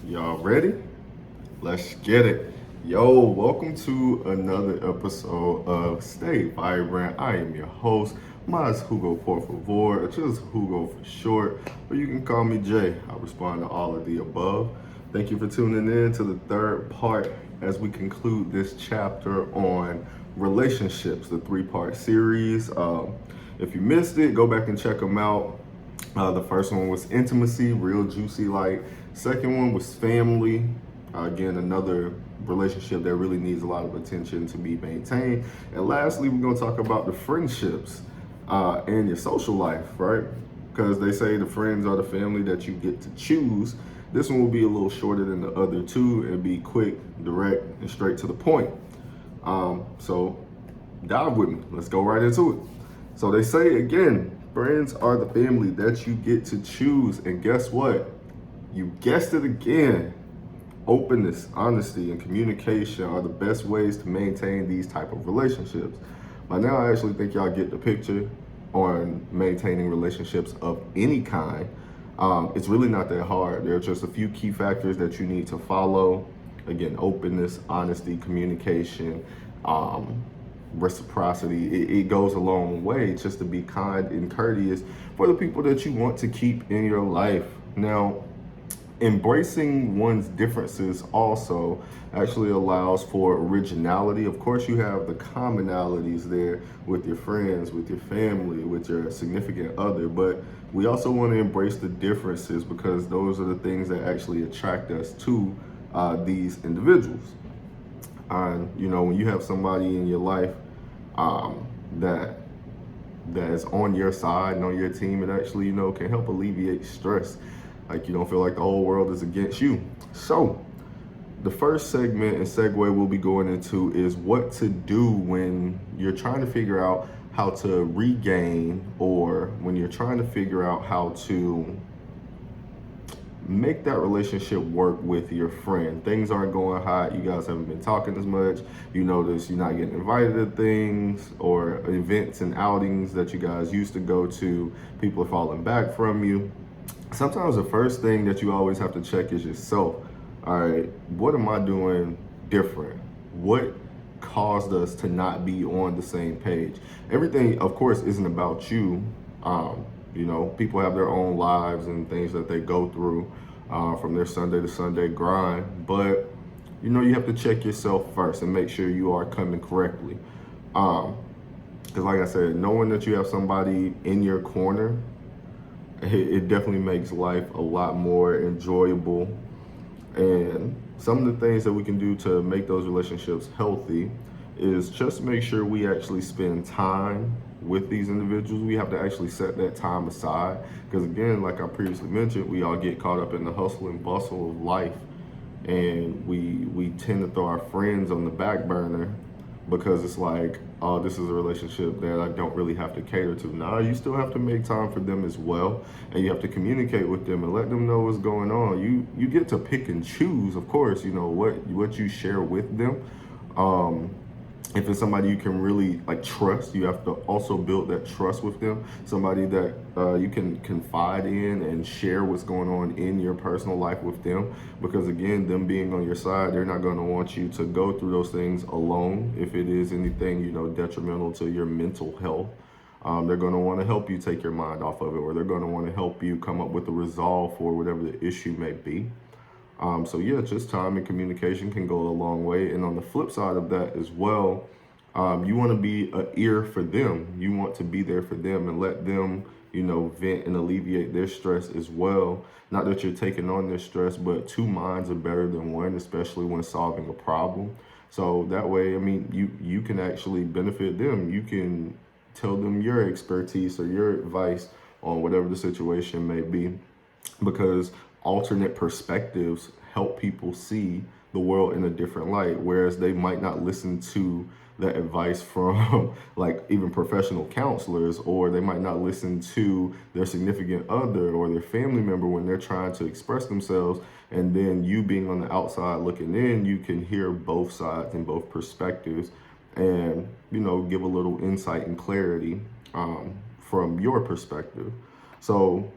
Y'all ready? Let's get it. Yo, welcome to another episode of Stay Vibrant. I am your host, Mas Hugo por favor, just Hugo for short, but you can call me Jay. I respond to all of the above. Thank you for tuning in to the third part as we conclude this chapter on relationships, the three-part series. If you missed it, go back and check them out. The first one was intimacy, real juicy like. Second one was family. Again, another relationship that really needs a lot of attention to be maintained. And lastly, we're going to talk about the friendships and your social life, right? Because they say the friends are the family that you get to choose. This one will be a little shorter than the other two. It'll be quick, direct, and straight to the point. So dive with me. Let's go right into it. So they say again, friends are the family that you get to choose. And guess what? You guessed it again. Openness, honesty, and communication are the best ways to maintain these type of relationships. By now, I actually think y'all get the picture on maintaining relationships of any kind. It's really not that hard. There are just a few key factors that you need to follow. Again, openness, honesty, communication, reciprocity. It goes a long way just to be kind and courteous for the people that you want to keep in your life. Now, embracing one's differences also actually allows for originality. Of course, you have the commonalities there with your friends, with your family, with your significant other, but we also want to embrace the differences because those are the things that actually attract us to these individuals. And when you have somebody in your life that is on your side and on your team, it actually can help alleviate stress. Like you don't feel like the whole world is against you. So the first segment and segue we'll be going into is what to do when you're trying to figure out how to regain, or when you're trying to figure out how to make that relationship work with your friend. Things aren't going hot. You guys haven't been talking as much. You notice you're not getting invited to things or events and outings that you guys used to go to. People are falling back from you. Sometimes the first thing that you always have to check is yourself. All right, what am I doing different? What caused us to not be on the same page? Everything, of course, isn't about you. People have their own lives and things that they go through from their Sunday to Sunday grind. But, you have to check yourself first and make sure you are coming correctly. Because like I said, knowing that you have somebody in your corner, it definitely makes life a lot more enjoyable. And some of the things that we can do to make those relationships healthy is just make sure we actually spend time with these individuals. We have to actually set that time aside because, again, like I previously mentioned, we all get caught up in the hustle and bustle of life, and we tend to throw our friends on the back burner because it's like, oh, this is a relationship that I don't really have to cater to. Now, you still have to make time for them as well, and you have to communicate with them and let them know what's going on. You get to pick and choose, of course, what you share with them. If it's somebody you can really trust, you have to also build that trust with them. Somebody that you can confide in and share what's going on in your personal life with them. Because again, them being on your side, they're not going to want you to go through those things alone. If it is anything, detrimental to your mental health, they're going to want to help you take your mind off of it, or they're going to want to help you come up with a resolve for whatever the issue may be. So yeah, just time and communication can go a long way. And on the flip side of that as well, you want to be an ear for them. You want to be there for them and let them, vent and alleviate their stress as well. Not that you're taking on their stress, but two minds are better than one, especially when solving a problem. So that way, you can actually benefit them. You can tell them your expertise or your advice on whatever the situation may be, because alternate perspectives help people see the world in a different light, whereas they might not listen to the advice from even professional counselors, or they might not listen to their significant other or their family member when they're trying to express themselves. And then you being on the outside looking in, you can hear both sides and both perspectives and, give a little insight and clarity from your perspective. So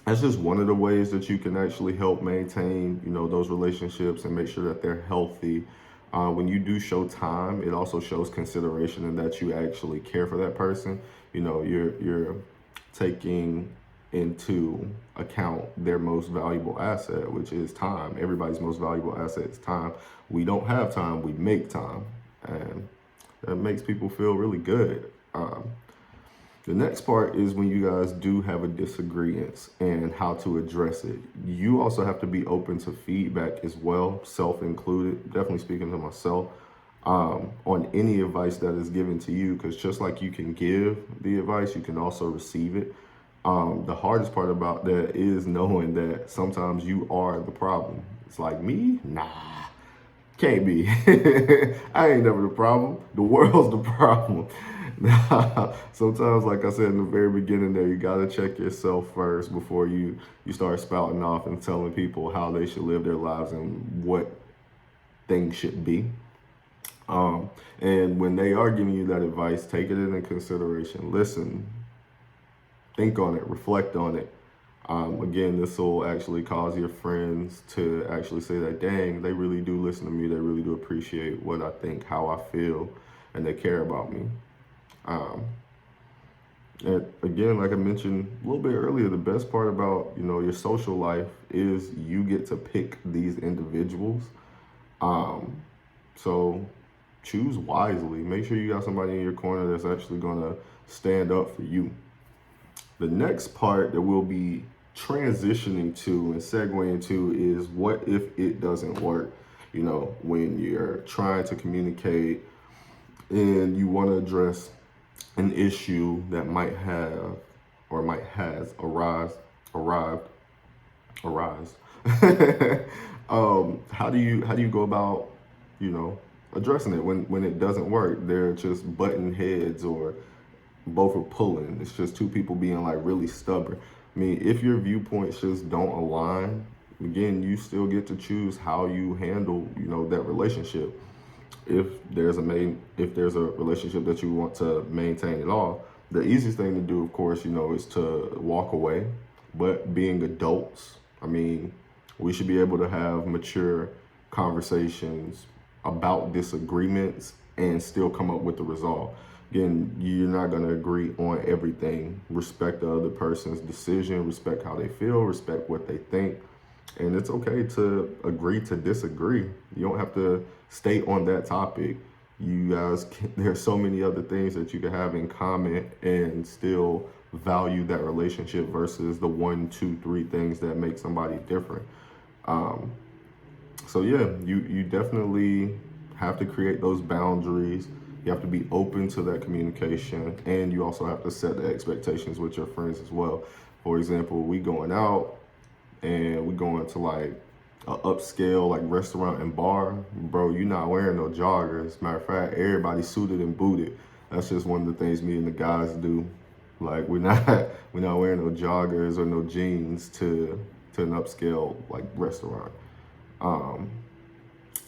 that's just one of the ways that you can actually help maintain, those relationships and make sure that they're healthy. When you do show time, it also shows consideration and that you actually care for that person. You're taking into account their most valuable asset, which is time. Everybody's most valuable asset is time. We don't have time, we make time. And that makes people feel really good. The next part is when you guys do have a disagreement and how to address it. You also have to be open to feedback as well, self included. Definitely speaking to myself, on any advice that is given to you, because just like you can give the advice, you can also receive it. The hardest part about that is knowing that sometimes you are the problem. It's like, me? Nah, can't be. I ain't never the problem. The world's the problem. Sometimes, like I said in the very beginning there, you got to check yourself first before you start spouting off and telling people how they should live their lives and what things should be. And when they are giving you that advice, take it into consideration. Listen, think on it, reflect on it. Again, this will actually cause your friends to actually say that, dang, they really do listen to me. They really do appreciate what I think, how I feel, and they care about me. And again, like I mentioned a little bit earlier, the best part about, your social life is you get to pick these individuals. So choose wisely. Make sure you got somebody in your corner that's actually going to stand up for you. The next part that we'll be transitioning to and segueing into is what if it doesn't work? When you're trying to communicate and you want to address an issue that might have or might has arrived. How do you go about, addressing it when it doesn't work? They're just butting heads or both are pulling. It's just two people being like really stubborn. I mean, if your viewpoints just don't align, again, you still get to choose how you handle, that relationship. If there's a relationship that you want to maintain at all, the easiest thing to do, of course, is to walk away. But being adults, I mean, we should be able to have mature conversations about disagreements and still come up with the resolve. Again, you're not going to agree on everything. Respect the other person's decision, respect how they feel, respect what they think. And it's okay to agree to disagree. You don't have to stay on that topic. You guys, there's so many other things that you can have in common and still value that relationship versus the 1, 2, 3 things that make somebody different. So yeah, you definitely have to create those boundaries. You have to be open to that communication, and you also have to set the expectations with your friends as well. For example, we going out and we going to like a upscale like restaurant and bar, bro, you not wearing no joggers. Matter of fact, everybody suited and booted. That's just one of the things me and the guys do. Like we're not wearing no joggers or no jeans to an upscale like restaurant.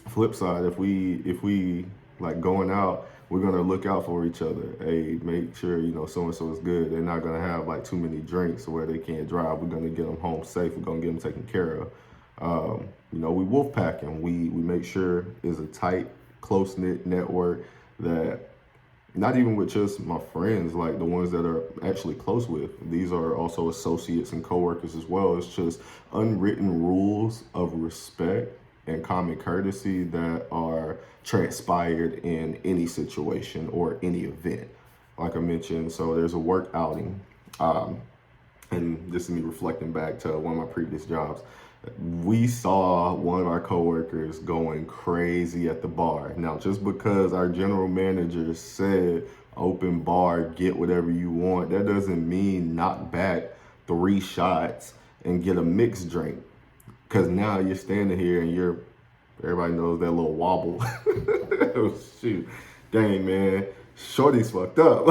Flip side, if we like going out, we're gonna look out for each other. Hey, make sure so and so is good. They're not gonna have like too many drinks where they can't drive. We're gonna get them home safe. We're gonna get them taken care of. We wolf packing. We make sure it's a tight, close knit network that not even with just my friends, like the ones that are actually close with. These are also associates and coworkers as well. It's just unwritten rules of respect and common courtesy that are transpired in any situation or any event. Like I mentioned, so there's a work outing, and this is me reflecting back to one of my previous jobs. We saw one of our coworkers going crazy at the bar. Now, just because our general manager said open bar, get whatever you want, that doesn't mean knock back 3 shots and get a mixed drink. Because now you're standing here and everybody knows that little wobble. Oh, shoot. Dang, man. Shorty's fucked up.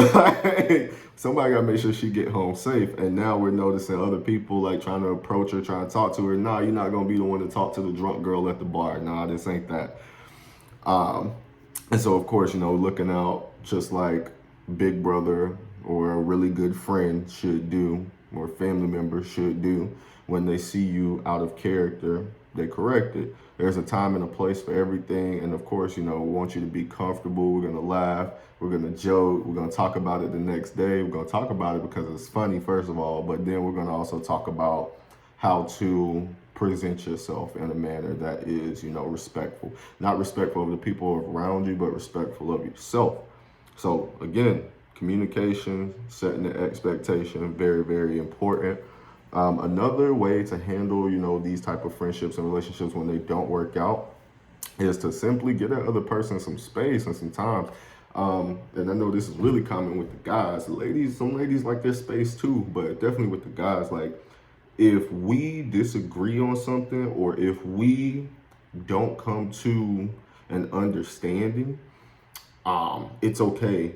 Somebody got to make sure she get home safe. And now we're noticing other people like trying to approach her, trying to talk to her. Nah, you're not going to be the one to talk to the drunk girl at the bar. Nah, this ain't that. And so, of course, looking out just like Big Brother or a really good friend should do. or family members should do. When they see you out of character, they correct it. There's a time and a place for everything. And of course, we want you to be comfortable. We're going to laugh. We're going to joke. We're going to talk about it the next day. We're going to talk about it because it's funny, first of all. But then we're going to also talk about how to present yourself in a manner that is, respectful. Not respectful of the people around you, but respectful of yourself. So again, communication, setting the expectation, very, very important. Another way to handle, these type of friendships and relationships when they don't work out is to simply get that other person some space and some time. And I know this is really common with the guys. Some ladies like their space too, but definitely with the guys, like if we disagree on something or if we don't come to an understanding, it's okay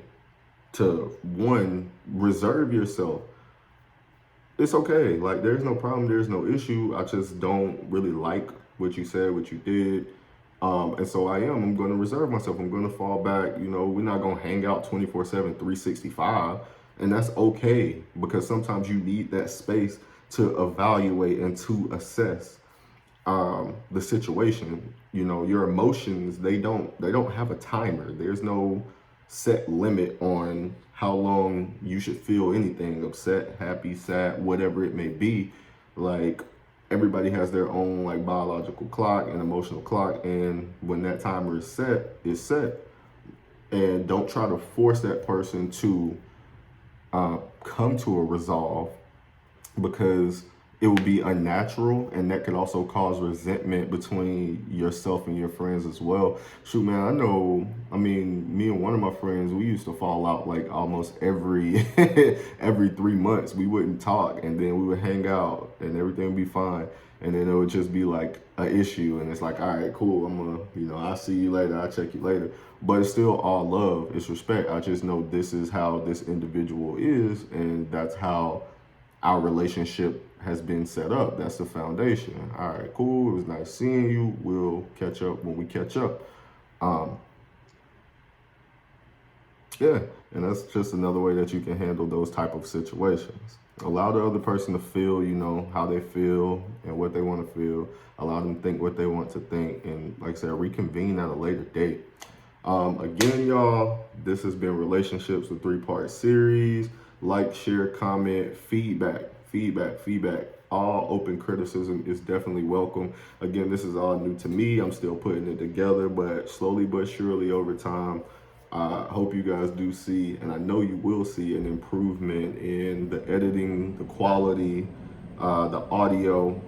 to, one, reserve yourself. It's okay. Like, there's no problem. There's no issue. I just don't really like what you said, what you did. And so I'm going to reserve myself. I'm going to fall back. We're not going to hang out 24/7, 365. And that's okay, because sometimes you need that space to evaluate and to assess the situation. Your emotions, they don't have a timer. There's no set limit on how long you should feel anything, upset, happy, sad, whatever it may be. Like, everybody has their own like biological clock and emotional clock, and when that timer is set, it's set. And don't try to force that person to come to a resolve, because it will be unnatural, and that could also cause resentment between yourself and your friends as well. Shoot, man, me and one of my friends, we used to fall out like almost every 3 months. We wouldn't talk, and then we would hang out and everything would be fine. And then it would just be like an issue, and it's like, all right, cool, I'll see you later, I'll check you later. But it's still all love, it's respect. I just know this is how this individual is, and that's how our relationship has been set up. That's the foundation. All right, cool. It was nice seeing you. We'll catch up when we catch up. Yeah, and that's just another way that you can handle those type of situations. Allow the other person to feel, how they feel and what they want to feel. Allow them to think what they want to think. And like I said, reconvene at a later date. Again, y'all, this has been Relationships, a 3-part series. Like, share, comment, feedback. All open criticism is definitely welcome. Again, this is all new to me. I'm still putting it together, but slowly but surely over time, I hope you guys do see, and I know you will see, an improvement in the editing, the quality, the audio.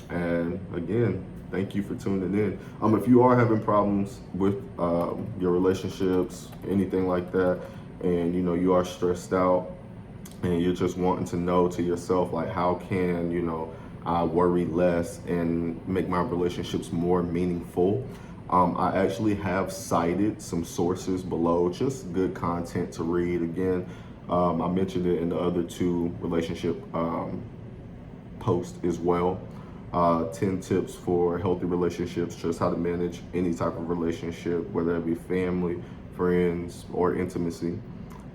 And again, thank you for tuning in. If you are having problems with your relationships, anything like that, and you are stressed out, and you're just wanting to know to yourself, like, how can, I worry less and make my relationships more meaningful? I actually have cited some sources below, just good content to read. Again, I mentioned it in the other 2 relationship posts as well. 10 tips for healthy relationships, just how to manage any type of relationship, whether it be family, friends, or intimacy.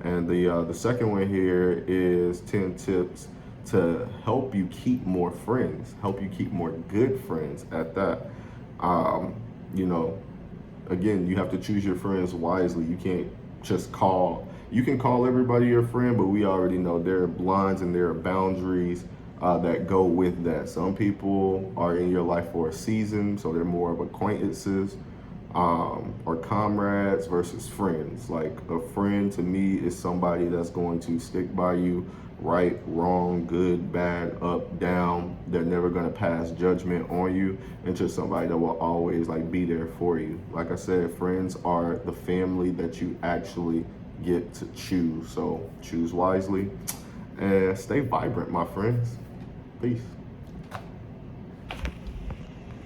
And the second one here is 10 tips to help you keep more friends, help you keep more good friends at that. Again, you have to choose your friends wisely. You can't just you can call everybody your friend, but we already know there are lines and there are boundaries that go with that. Some people are in your life for a season, so they're more of acquaintances. Or comrades versus friends. Like, a friend to me is somebody that's going to stick by you, right, wrong, good, bad, up, down. They're never going to pass judgment on you, and just somebody that will always be there for you. Like I said, friends are the family that you actually get to choose. So choose wisely and stay vibrant, my friends. Peace.